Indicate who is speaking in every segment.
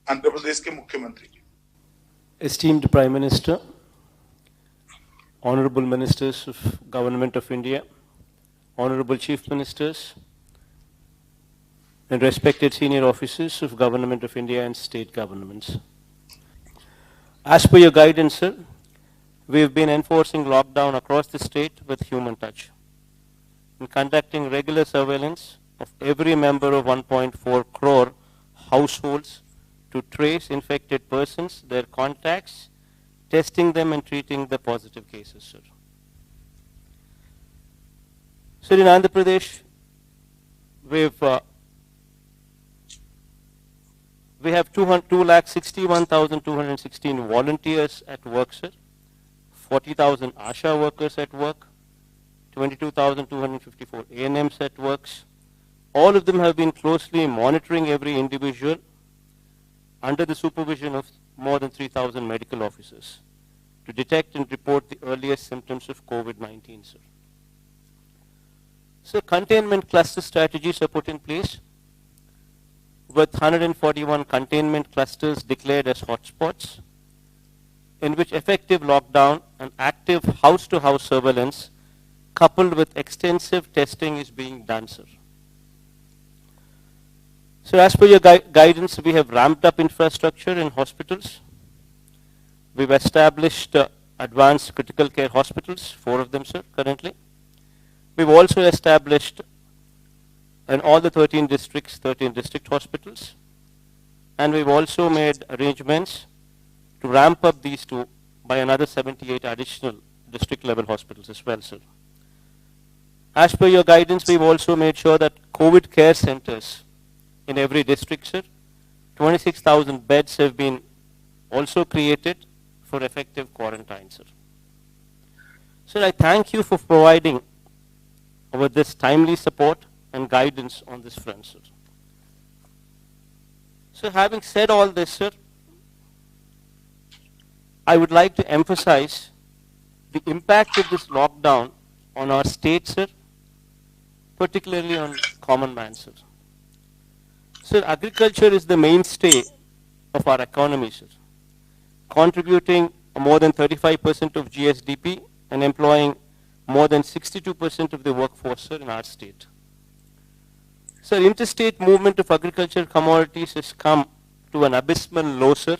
Speaker 1: आंध्र प्रदेश के मुख्यमंत्री जी।
Speaker 2: Esteemed Prime Minister, Honorable Ministers of Government of India, Honorable Chief Ministers, and respected senior officers of Government of India and state governments. As per your guidance, sir, we have been enforcing lockdown across the state with human touch and conducting regular surveillance of every member of 1.4 crore households to trace infected persons, their contacts, testing them and treating the positive cases, sir. Sir, in Andhra Pradesh, we have 2,61,216 volunteers at work, sir, 40,000 ASHA workers at work, 22,254 ANMs at works. All of them have been closely monitoring every individual under the supervision of more than 3,000 medical officers to detect and report the earliest symptoms of COVID-19, sir. So containment cluster strategies are put in place with 141 containment clusters declared as hotspots, in which effective lockdown and active house-to-house surveillance coupled with extensive testing is being done, sir. So as per your guidance, we have ramped up infrastructure in hospitals. We've established advanced critical care hospitals, 4 of them, sir, currently. We've also established in all the 13 districts, 13 district hospitals. And we've also made arrangements to ramp up these 2 by another 78 additional district level hospitals as well, sir. As per your guidance, we've also made sure that COVID care centers in every district, sir, 26,000 beds have been also created for effective quarantine, sir. Sir, I thank you for providing with this timely support and guidance on this front, sir. So having said all this, sir, I would like to emphasize the impact of this lockdown on our state, sir, particularly on common man, sir. Sir, agriculture is the mainstay of our economy, sir, contributing more than 35% of GSDP and employing more than 62% of the workforce, sir, in our state. Sir, interstate movement of agricultural commodities has come to an abysmal low, sir,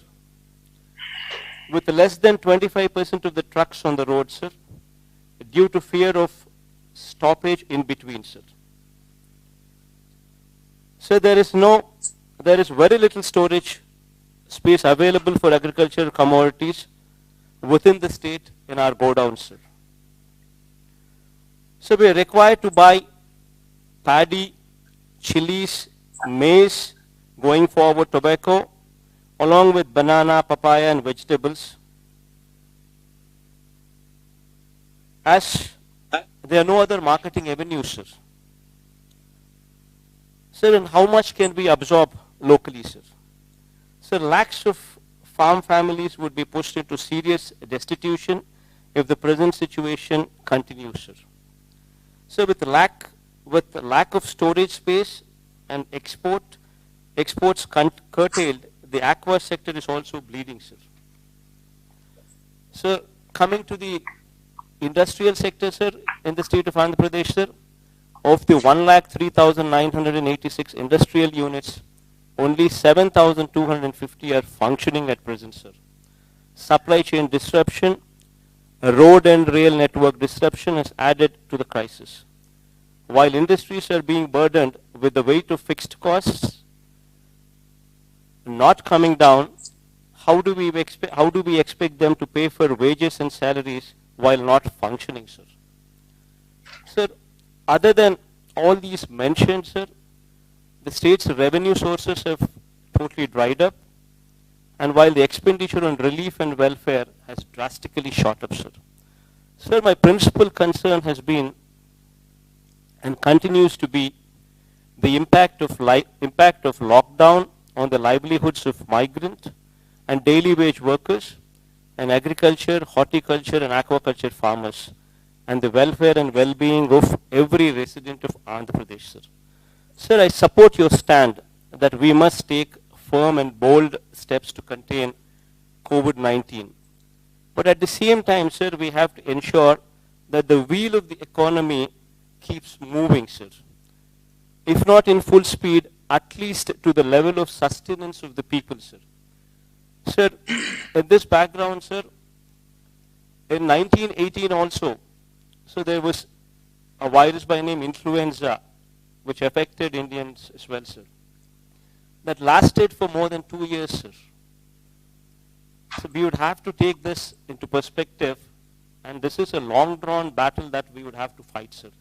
Speaker 2: with less than 25% of the trucks on the road, sir, due to fear of stoppage in between, sir. So there is very little storage space available for agricultural commodities within the state in our godowns, sir. So we are required to buy paddy, chilies, maize, going forward tobacco, along with banana, papaya and vegetables, as there are no other marketing avenues, sir. Sir, and how much can we absorb locally, sir? Sir, lakhs of farm families would be pushed into serious destitution if the present situation continues, sir. So with lack of storage space and exports curtailed, the aqua sector is also bleeding, sir. So coming to the industrial sector, sir, in the state of Andhra Pradesh, sir, of the 1,03,986 industrial units, only 7,250 are functioning at present, sir. Supply chain disruption, road and rail network disruption has added to the crisis. While industries are being burdened with the weight of fixed costs not coming down, how do we expect them to pay for wages and salaries while not functioning, sir? Sir, other than all these mentioned, sir, the state's revenue sources have totally dried up, and while the expenditure on relief and welfare has drastically shot up, sir. Sir, my principal concern has been and continues to be the impact of lockdown on the livelihoods of migrant and daily wage workers and agriculture, horticulture and aquaculture farmers, and the welfare and well-being of every resident of Andhra Pradesh, sir. Sir, I support your stand that we must take firm and bold steps to contain COVID-19. But at the same time, sir, we have to ensure that the wheel of the economy keeps moving, sir. If not in full speed, at least to the level of sustenance of the people, sir. Sir, in this background, sir, in 1918 also, so there was a virus by name influenza, which affected Indians as well, sir. That lasted for more than 2 years, sir. So we would have to take this into perspective, and this is a long-drawn battle that we would have to fight, sir.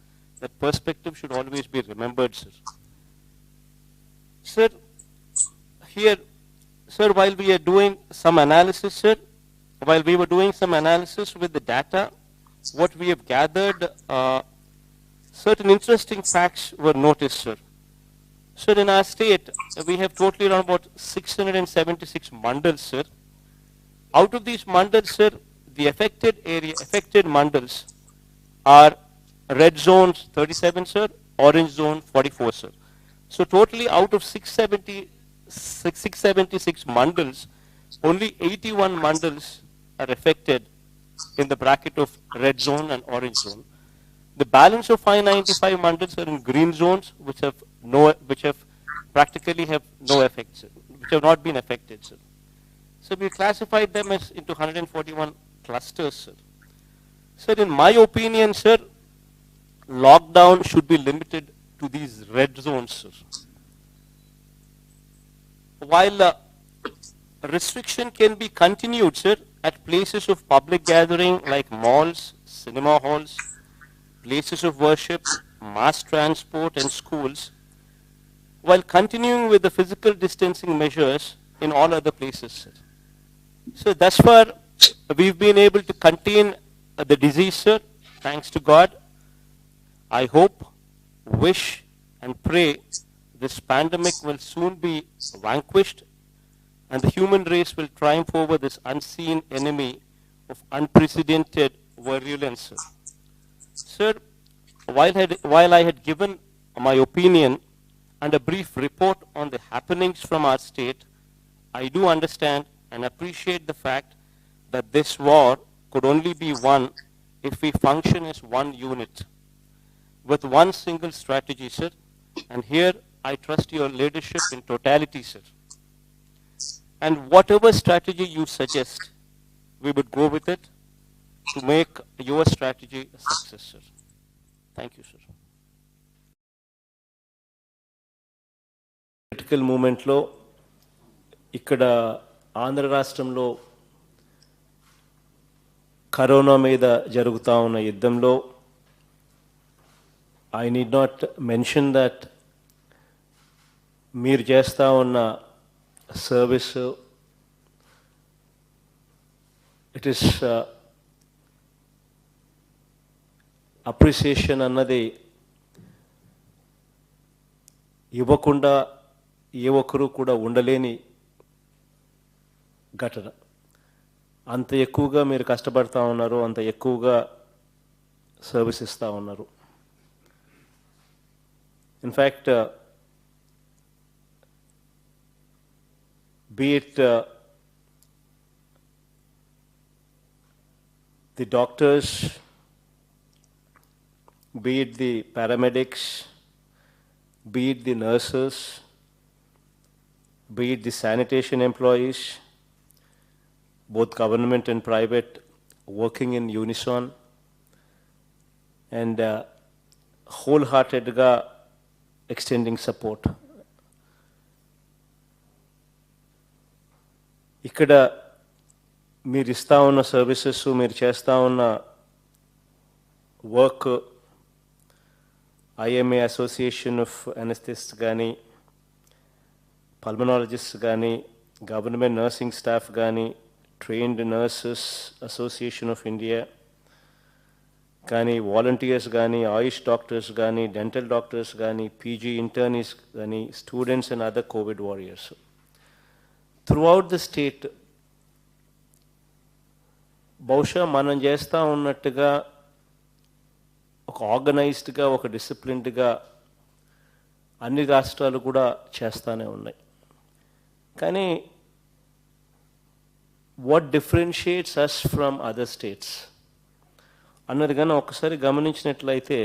Speaker 2: That perspective should always be remembered, sir. Sir, here, sir, while we are doing some analysis, sir, while we were doing some analysis with the data, what we have gathered, certain interesting facts were noticed, sir. Sir, in our state, we have totally around about 676 mandals, sir. Out of these mandals, sir, the affected mandals are red zones 37, sir, orange zone 44, sir. So totally out of 676 mandals, only 81 mandals are affected in the bracket of red zone and orange zone. The balance of 595 mandals are in green zones, which practically have no effect, sir, which have not been affected, sir. So we classified them as into 141 clusters, sir. Sir, in my opinion, sir, lockdown should be limited to these red zones, sir. While restriction can be continued, sir, at places of public gathering like malls, cinema halls, places of worship, mass transport and schools, while continuing with the physical distancing measures in all other places, sir. So thus far, we've been able to contain the disease, sir, thanks to God. I hope, wish and pray this pandemic will soon be vanquished and the human race will triumph over this unseen enemy of unprecedented virulence, sir. Sir, while I had given my opinion and a brief report on the happenings from our state, I do understand and appreciate the fact that this war could only be won if we function as one unit, with one single strategy, sir. And here I trust your leadership in totality, sir. And whatever strategy you suggest, we would go with it to make your strategy a success, sir. Thank you, sir. Political movement lo ikkada Andhra రాష్ట్రంలో corona మీద జరుగుతా ఉన్న యుద్ధంలో I need not mention that మీరు చేస్తా ఉన్న service, it is appreciation అన్నది ఇవ్వకుండా ఏ ఒక్కరూ కూడా ఉండలేని ఘటన. అంత ఎక్కువగా మీరు కష్టపడతా ఉన్నారు, అంత ఎక్కువగా సర్వీస్ ఇస్తూ ఉన్నారు. In fact be it the doctors, be it the paramedics, be it the nurses, be it the sanitation employees, both government and private, working in unison and wholeheartedly extending support. ఇక్కడ మీరు ఇస్తా ఉన్న సర్వీసెస్, మీరు చేస్తూ ఉన్న work, IMA association of anaesthetist కానీ, pulmonologist కానీ, government nursing staff కానీ, trained nurses association of India కానీ, వాలంటీర్స్ కానీ, ఆయుష్ డాక్టర్స్ కానీ, డెంటల్ డాక్టర్స్ కానీ, పీజీ ఇంటర్నీస్ కానీ, students and other Covid warriors throughout the state, బహుశా మనం చేస్తూ ఉన్నట్టుగా ఒక ఆర్గనైజ్డ్గా, ఒక డిసిప్లిన్డ్గా అన్ని రాష్ట్రాలు కూడా చేస్తూనే ఉన్నాయి. కానీ what differentiates us from other states అన్నది కానీ ఒకసారి గమనించినట్లయితే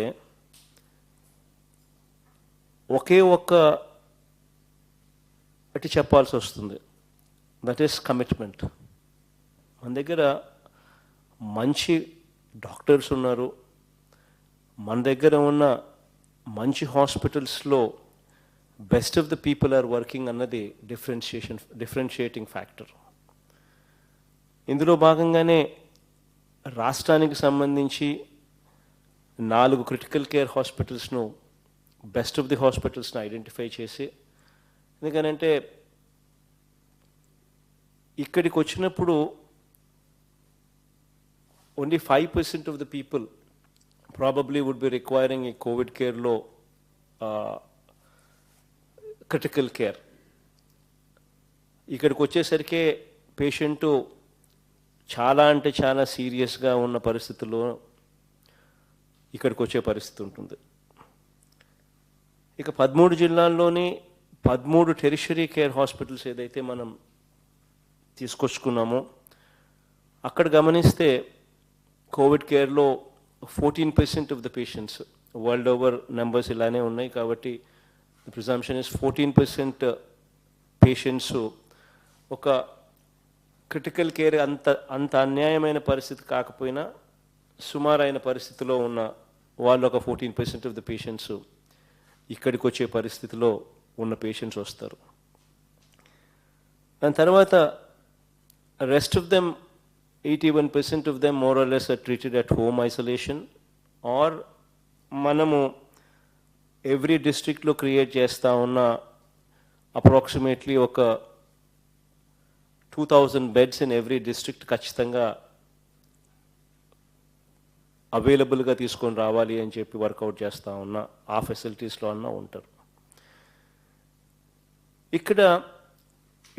Speaker 2: ఒకే ఒక్క అటు చెప్పాల్సి వస్తుంది, దట్ ఈస్ కమిట్మెంట్. మన దగ్గర మంచి డాక్టర్స్ ఉన్నారు, మన దగ్గర ఉన్న మంచి హాస్పిటల్స్లో best of the people are working అన్నది డిఫరెన్షియేటింగ్ ఫ్యాక్టర్. ఇందులో భాగంగానే రాష్ట్రానికి సంబంధించి 4 క్రిటికల్ కేర్ హాస్పిటల్స్ను బెస్ట్ ఆఫ్ ది హాస్పిటల్స్ను ఐడెంటిఫై చేసి, ఎందుకనంటే ఇక్కడికి వచ్చినప్పుడు only 5% of the people probably would be requiring ఈ కోవిడ్ కేర్లో క్రిటికల్ కేర్. ఇక్కడికి వచ్చేసరికి పేషెంటు చాలా అంటే చాలా సీరియస్గా ఉన్న పరిస్థితుల్లో ఇక్కడికి వచ్చే పరిస్థితి ఉంటుంది. ఇక 13 జిల్లాల్లోని 13 టెరిషరీ కేర్ హాస్పిటల్స్ ఏదైతే మనం తీసుకొచ్చుకున్నామో అక్కడ గమనిస్తే కోవిడ్ కేర్లో 14% of the patients, world over numbers ఇలానే ఉన్నాయి కాబట్టి ప్రిజంప్షన్ ఇస్ 14% పేషెంట్స్ ఒక క్రిటికల్ కేర్ అంత అన్యాయమైన పరిస్థితి కాకపోయినా సుమారైన పరిస్థితిలో ఉన్న వాళ్ళు ఒక 14% ఆఫ్ ద పేషెంట్స్ ఇక్కడికి వచ్చే పరిస్థితిలో ఉన్న పేషెంట్స్ వస్తారు. దాని తర్వాత rest of them 81% of them more or less are treated at home isolation or మనము ఎవ్రీ డిస్ట్రిక్ట్లో క్రియేట్ చేస్తూ ఉన్న అప్రాక్సిమేట్లీ ఒక 2000 బెడ్స్ ఇన్ ఎవ్రీ డిస్ట్రిక్ట్ ఖచ్చితంగా అవైలబుల్గా తీసుకొని రావాలి అని చెప్పి వర్కౌట్ చేస్తూ ఉన్నా ఆ ఫెసిలిటీస్లో అన్నా ఉంటారు. ఇక్కడ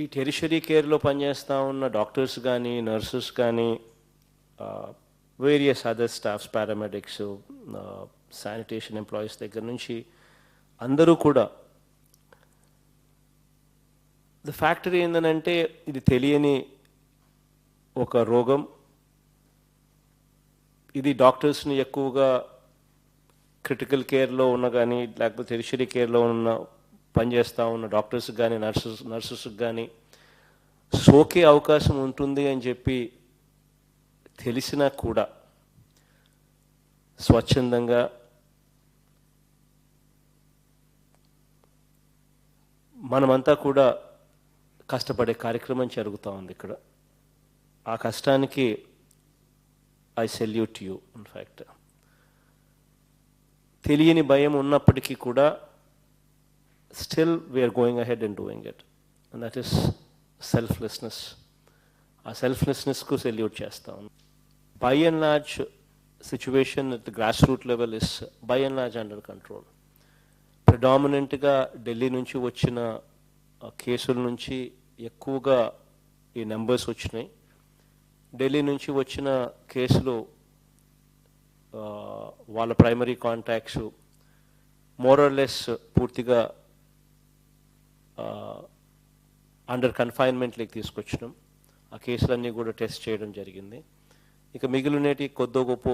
Speaker 2: ఈ టెరిషరీ కేర్లో పనిచేస్తూ ఉన్న డాక్టర్స్ కానీ నర్సెస్ కానీ various other staffs, paramedics, sanitation employees దగ్గర నుంచి అందరూ కూడా ద ఫ్యాక్టరీ ఏంటంటే ఇది తెలియని ఒక రోగం. ఇది డాక్టర్స్ని ఎక్కువగా క్రిటికల్ కేర్లో ఉన్న కానీ లేకపోతే టెరిషరీ కేర్లో ఉన్న పనిచేస్తూ ఉన్న డాక్టర్స్కి కానీ నర్సెస్కి కానీ సోకే అవకాశం ఉంటుంది అని చెప్పి తెలిసినా కూడా స్వచ్ఛందంగా మనమంతా కూడా కష్టపడే కార్యక్రమం జరుగుతూ ఉంది ఇక్కడ. ఆ కష్టానికి ఐ సెల్యూట్ యూ. ఇన్ఫ్యాక్ట్ తెలియని భయం ఉన్నప్పటికీ కూడా still we're going ahead and doing it, and that is selflessness. ఆ సెల్ఫ్లెస్నెస్కు సెల్యూట్ చేస్తా ఉన్నాం. By and large situation at the grass root level is by and large under control. ప్రిడామినెంట్గా ఢిల్లీ నుంచి వచ్చిన కేసుల నుంచి ఎక్కువగా ఈ నెంబర్స్ వచ్చినాయి. ఢిల్లీ నుంచి వచ్చిన కేసులు వాళ్ళ ప్రైమరీ కాంటాక్ట్స్ మోరల్లెస్ పూర్తిగా అండర్ కన్ఫైన్మెంట్లోకి తీసుకొచ్చినాం. ఆ కేసులన్నీ కూడా టెస్ట్ చేయడం జరిగింది. ఇక మిగిలినటి కొద్దో గొప్ప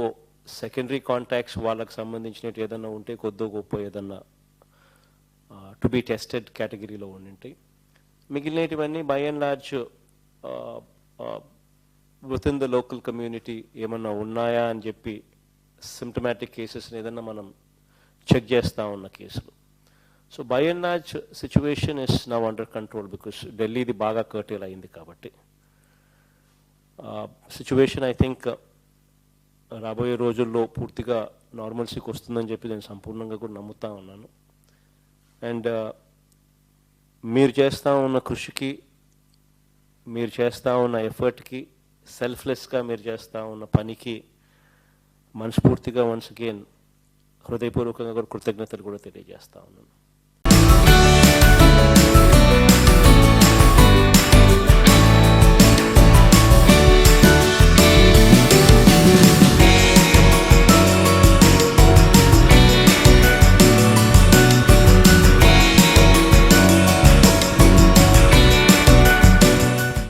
Speaker 2: సెకండరీ కాంటాక్ట్స్ వాళ్ళకి సంబంధించినవి ఏదన్నా ఉంటే కొద్దో గొప్ప ఏదన్నా టు బీ టెస్టెడ్ కేటగిరీలో ఉండింటాయి. మిగిలినటివన్నీ by and large within the local community ఏమన్నా ఉన్నాయా అని చెప్పి సిమ్టమాటిక్ కేసెస్ని ఏదన్నా మనం చెక్ చేస్తూ ఉన్న కేసులు. So by and large situation is now under control because ఢిల్లీది బాగా కర్టేల్ అయింది కాబట్టి. సిచ్యువేషన్ ఐ థింక్ రాబోయే రోజుల్లో పూర్తిగా నార్మల్సీకి వస్తుందని చెప్పి నేను సంపూర్ణంగా కూడా నమ్ముతా ఉన్నాను. అండ్ మీరు చేస్తూ ఉన్న కృషికి, మీరు చేస్తూ ఉన్న ఎఫర్ట్కి, సెల్ఫ్లెస్గా మీరు చేస్తూ ఉన్న పనికి మనస్ఫూర్తిగా వన్స్ అగైన్ హృదయపూర్వకంగా కూడా కృతజ్ఞతలు కూడా తెలియజేస్తా ఉన్నాను.